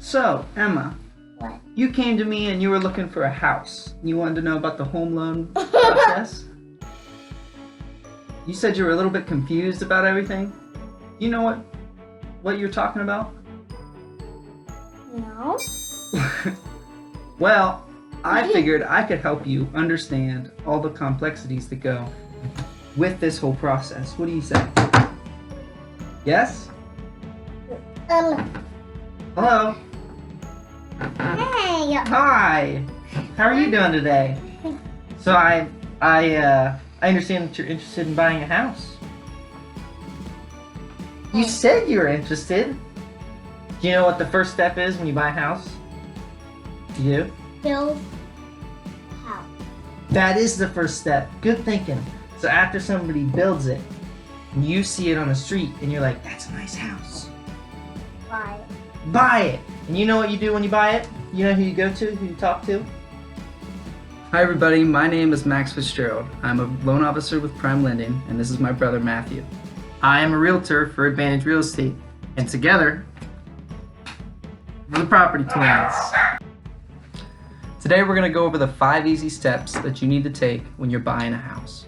So, Emma, What? you came to me and you were looking for a house. You wanted to know about the home loan process? You said you were a little bit confused about everything. You know what you're talking about? No. Well, I figured I could help you understand all the complexities that go with this whole process. What do you say? Yes? Hello? Hey. Hi! How are you doing today? So I understand that you're interested in buying a house. You said you were interested. Do you know what the first step is when you buy a house? You do? Build house. That is the first step. Good thinking. So after somebody builds it, and you see it on the street, and you're like, that's a nice house. Buy Buy it! And you know what you do when you buy it? You know who you go to, who you talk to? Hi everybody, my name is Max Fitzgerald. I'm a loan officer with Prime Lending, and this is my brother Matthew. I am a realtor for Advantage Real Estate, and together, we're the Property Twins. Today we're going to go over the 5 easy steps that you need to take when you're buying a house.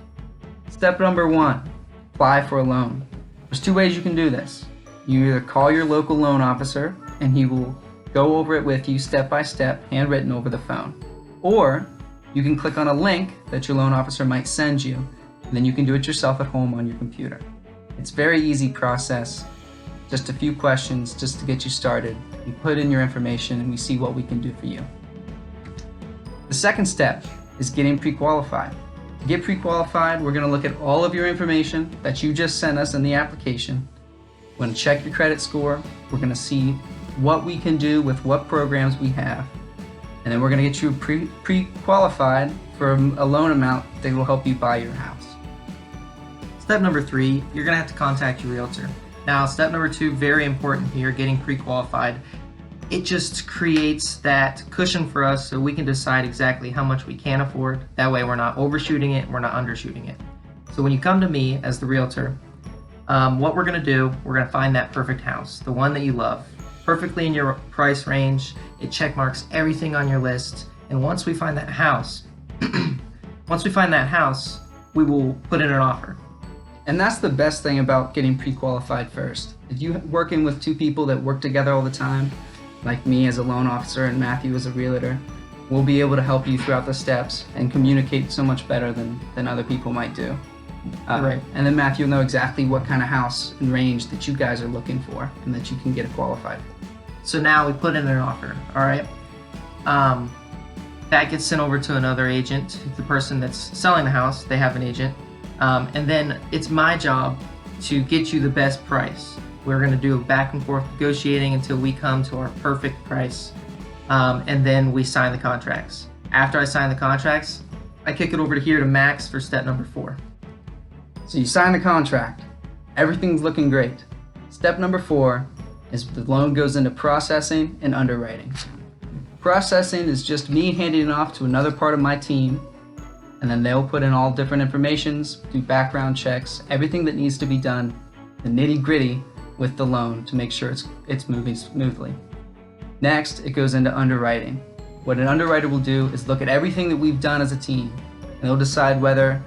Step number 1, apply for a loan. There's 2 ways you can do this. You either call your local loan officer and he will go over it with you step by step, handwritten over the phone. Or you can click on a link that your loan officer might send you, and then you can do it yourself at home on your computer. It's a very easy process, just a few questions just to get you started. You put in your information and we see what we can do for you. The second step is getting pre-qualified. To get pre-qualified, we're going to look at all of your information that you just sent us in the application. We're going to check your credit score. We're going to see what we can do with what programs we have. And then we're going to get you pre-qualified for a loan amount that will help you buy your house. Step number 3, you're going to have to contact your realtor. Now, step number 2, very important here, getting pre-qualified. It just creates that cushion for us so we can decide exactly how much we can afford. That way we're not overshooting it, we're not undershooting it. So when you come to me as the realtor, what we're going to do, we're going to find that perfect house, the one that you love, perfectly in your price range. It check marks everything on your list. And once we find that house, we will put in an offer. And that's the best thing about getting pre-qualified first. If you're working with 2 people that work together all the time, like me as a loan officer and Matthew as a realtor, we'll be able to help you throughout the steps and communicate so much better than other people might do. Right. And then Matthew will know exactly what kind of house and range that you guys are looking for and that you can get it qualified. So now we put in an offer, all right? That gets sent over to another agent. The person that's selling the house, they have an agent. And then it's my job to get you the best price. We're going to do back and forth negotiating until we come to our perfect price. And then we sign the contracts. After I sign the contracts, I kick it over to here to Max for step number 4. So you sign the contract. Everything's looking great. Step number 4 is the loan goes into processing and underwriting. Processing is just me handing it off to another part of my team, and then they'll put in all different informations, do background checks, everything that needs to be done, the nitty-gritty with the loan to make sure it's moving smoothly. Next, it goes into underwriting. What an underwriter will do is look at everything that we've done as a team, and they'll decide whether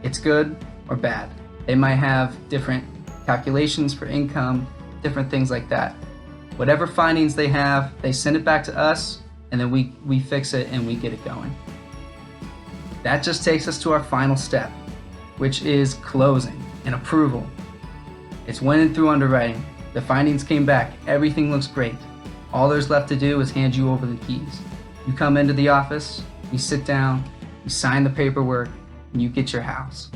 it's good or bad. They might have different calculations for income, different things like that. Whatever findings they have, they send it back to us, and then we fix it and we get it going. That just takes us to our final step, which is closing and approval. It's went through underwriting. The findings came back. Everything looks great. All there's left to do is hand you over the keys. You come into the office, you sit down, you sign the paperwork, and you get your house.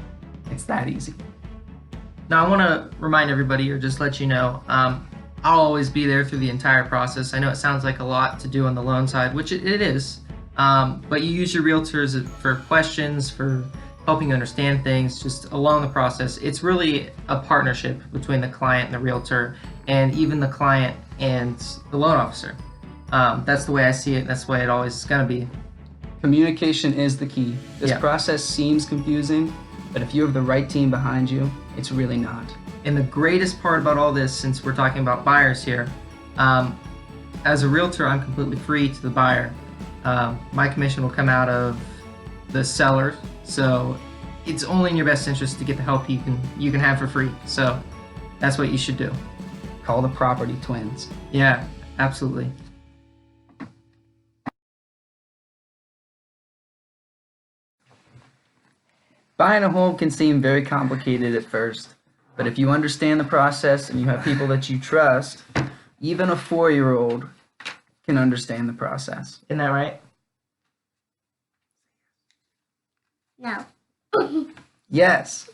It's that easy. Now I want to remind everybody, or just let you know, I'll always be there through the entire process. I know it sounds like a lot to do on the loan side, which it is, but you use your realtors for questions, for helping you understand things, just along the process. It's really a partnership between the client and the realtor, and even the client and the loan officer. That's the way I see it, and that's the way it always is going to be. Communication is the key. This process seems confusing, but if you have the right team behind you, it's really not. And the greatest part about all this, since we're talking about buyers here, as a realtor, I'm completely free to the buyer. My commission will come out of the seller, so it's only in your best interest to get the help you can have for free. So that's what you should do. Call the property twins. Yeah, absolutely. Buying a home can seem very complicated at first, but if you understand the process and you have people that you trust, even a 4-year-old can understand the process. Isn't that right? No. Yes,